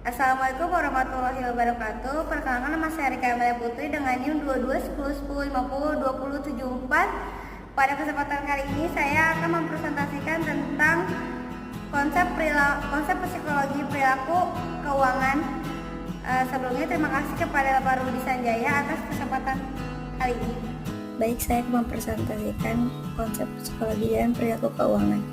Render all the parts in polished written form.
Assalamualaikum warahmatullahi wabarakatuh. Perkenalkan, nama saya Rika Amelia Putri dengan NIM 221010502074. Pada kesempatan kali ini saya akan mempresentasikan tentang konsep psikologi perilaku keuangan. Sebelumnya terima kasih kepada Pak Rudi Sanjaya atas kesempatan kali ini. Baik, saya akan mempresentasikan konsep psikologi dan perilaku keuangan.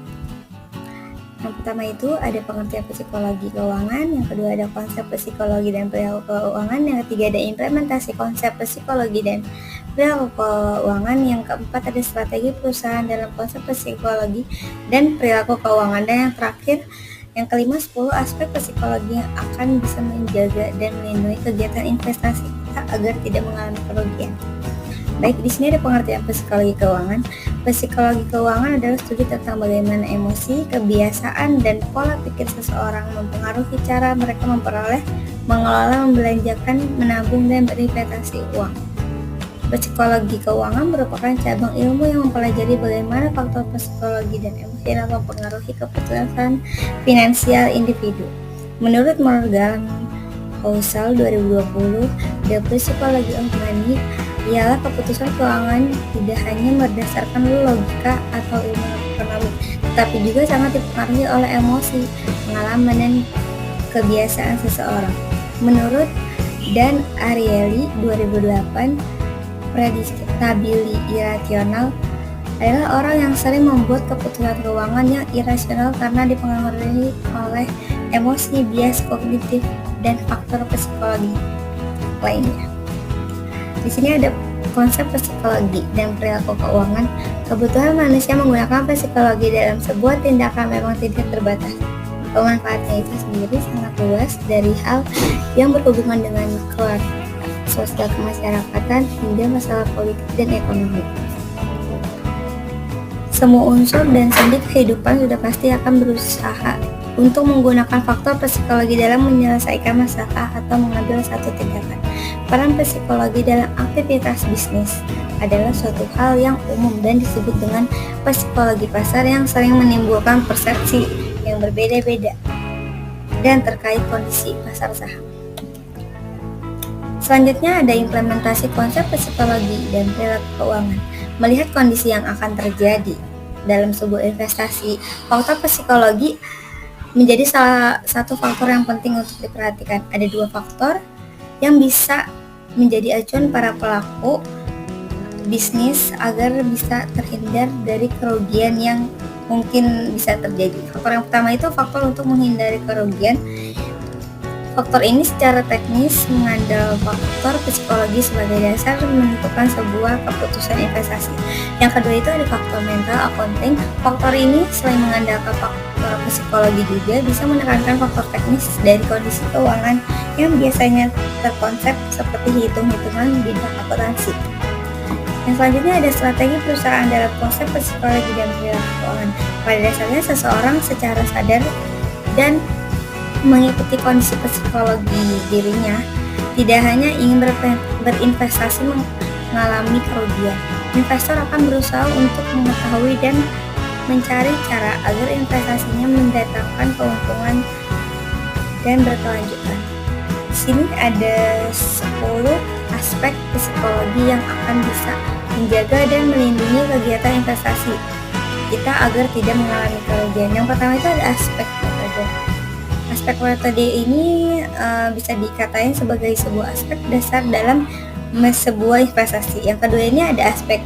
Yang pertama itu ada pengertian psikologi keuangan, yang kedua ada konsep psikologi dan perilaku keuangan, yang ketiga ada implementasi konsep psikologi dan perilaku keuangan, yang keempat ada strategi perusahaan dalam konsep psikologi dan perilaku keuangan, dan yang terakhir yang kelima 10 aspek psikologi yang akan bisa menjaga dan melindungi kegiatan investasi kita agar tidak mengalami kerugian. Baik, di sini ada pengertian psikologi keuangan. Psikologi keuangan adalah studi tentang bagaimana emosi, kebiasaan, dan pola pikir seseorang mempengaruhi cara mereka memperoleh, mengelola, membelanjakan, menabung, dan berinvestasi uang. Psikologi keuangan merupakan cabang ilmu yang mempelajari bagaimana faktor psikologi dan emosi dalam mempengaruhi keputusan finansial individu. Menurut Morgan Housel 2020, The Psychology of Money ialah keputusan keuangan tidak hanya berdasarkan logika atau ilmu ekonomi, tetapi juga sangat dipengaruhi oleh emosi, pengalaman, dan kebiasaan seseorang. Menurut Dan Ariely 2008, prediktabili irasional adalah orang yang sering membuat keputusan keuangan yang irasional karena dipengaruhi oleh emosi, bias kognitif, dan faktor psikologi lainnya. Di sini ada konsep psikologi dan perilaku keuangan. Kebutuhan manusia menggunakan psikologi dalam sebuah tindakan memang tidak terbatas. Pemanfaatnya itu sendiri sangat luas, dari hal yang berhubungan dengan keluarga, sosial kemasyarakatan, hingga masalah politik dan ekonomi. Semua unsur dan sendi kehidupan sudah pasti akan berusaha untuk menggunakan faktor psikologi dalam menyelesaikan masalah atau mengambil satu tindakan. Peran psikologi dalam aktivitas bisnis adalah suatu hal yang umum dan disebut dengan psikologi pasar, yang sering menimbulkan persepsi yang berbeda-beda dan terkait kondisi pasar saham. Selanjutnya ada implementasi konsep psikologi dan perilaku keuangan. Melihat kondisi yang akan terjadi dalam sebuah investasi, faktor psikologi menjadi salah satu faktor yang penting untuk diperhatikan. Ada dua faktor yang bisa menjadi acuan para pelaku bisnis agar bisa terhindar dari kerugian yang mungkin bisa terjadi. Faktor yang pertama itu faktor untuk menghindari kerugian. Faktor ini secara teknis mengandalkan faktor psikologi sebagai dasar menentukan sebuah keputusan investasi. Yang kedua itu ada faktor mental accounting. Faktor ini selain mengandalkan faktor psikologi juga bisa menekankan faktor teknis dari kondisi keuangan yang biasanya terkonsep seperti hitung-hitungan bidang akuntansi. Yang selanjutnya ada strategi perusahaan dalam konsep psikologi dan perilaku keuangan. Pada dasarnya seseorang secara sadar dan mengikuti kondisi psikologi dirinya, tidak hanya ingin berinvestasi mengalami kerugian. Investor akan berusaha untuk mengetahui dan mencari cara agar investasinya mendatangkan keuntungan dan berkelanjutan. Di sini ada 10 aspek psikologi yang akan bisa menjaga dan melindungi kegiatan investasi kita agar tidak mengalami kerugian. Yang pertama itu ada aspek metode. Aspek metode ini bisa dikatain sebagai sebuah aspek dasar dalam sebuah investasi. Yang kedua ini ada aspek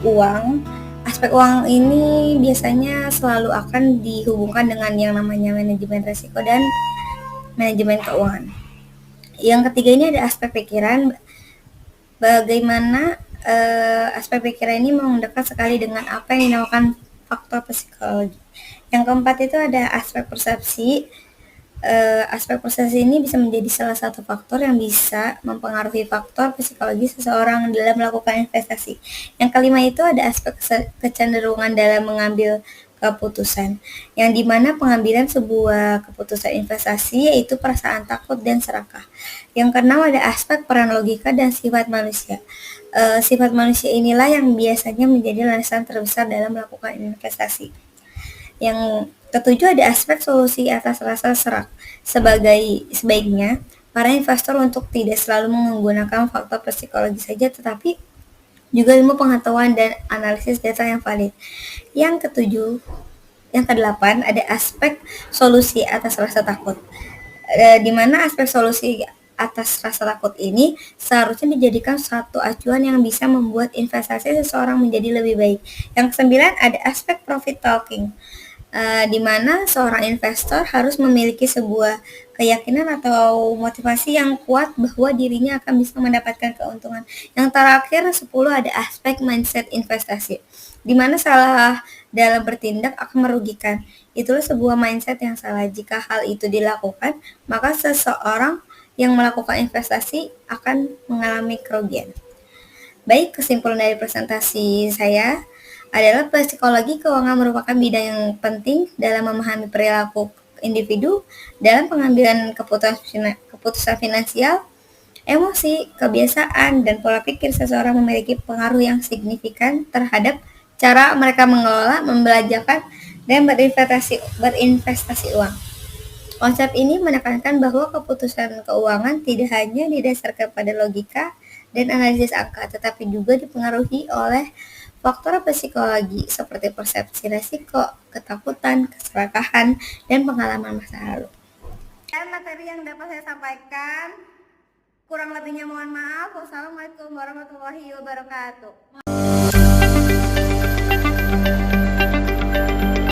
uang. Aspek uang ini biasanya selalu akan dihubungkan dengan yang namanya manajemen risiko dan manajemen keuangan. Yang ketiga ini ada aspek pikiran. Bagaimana aspek pikiran ini mendekat sekali dengan apa yang dinamakan faktor psikologi. Yang keempat itu ada aspek persepsi. Aspek persepsi ini bisa menjadi salah satu faktor yang bisa mempengaruhi faktor psikologi seseorang dalam melakukan investasi. Yang kelima itu ada aspek kecenderungan dalam mengambil keputusan, yang dimana pengambilan sebuah keputusan investasi yaitu perasaan takut dan serakah. Yang keenam ada aspek peran logika dan sifat manusia. Sifat manusia inilah yang biasanya menjadi landasan terbesar dalam melakukan investasi. Yang ketujuh ada aspek solusi atas rasa serak. Sebaiknya para investor untuk tidak selalu menggunakan faktor psikologi saja, tetapi juga ilmu pengetahuan dan analisis data yang valid. Yang kedelapan ada aspek solusi atas rasa takut. Di mana aspek solusi atas rasa takut ini seharusnya dijadikan satu acuan yang bisa membuat investasi seseorang menjadi lebih baik. Yang kesembilan ada aspek profit talking, di mana seorang investor harus memiliki sebuah keyakinan atau motivasi yang kuat bahwa dirinya akan bisa mendapatkan keuntungan. Yang terakhir 10 ada aspek mindset investasi, di mana salah dalam bertindak akan merugikan. Itulah sebuah mindset yang salah. Jika hal itu dilakukan, maka seseorang yang melakukan investasi akan mengalami kerugian. Baik, kesimpulan dari presentasi saya adalah psikologi keuangan merupakan bidang yang penting dalam memahami perilaku individu dalam pengambilan keputusan finansial, emosi, kebiasaan, dan pola pikir seseorang memiliki pengaruh yang signifikan terhadap cara mereka mengelola, membelanjakan, dan berinvestasi uang. Konsep ini menekankan bahwa keputusan keuangan tidak hanya didasarkan pada logika dan analisis angka, tetapi juga dipengaruhi oleh faktor psikologi seperti persepsi risiko, ketakutan, keserakahan, dan pengalaman masa lalu. Dan materi yang dapat saya sampaikan, kurang lebihnya mohon maaf. Wassalamualaikum warahmatullahi wabarakatuh.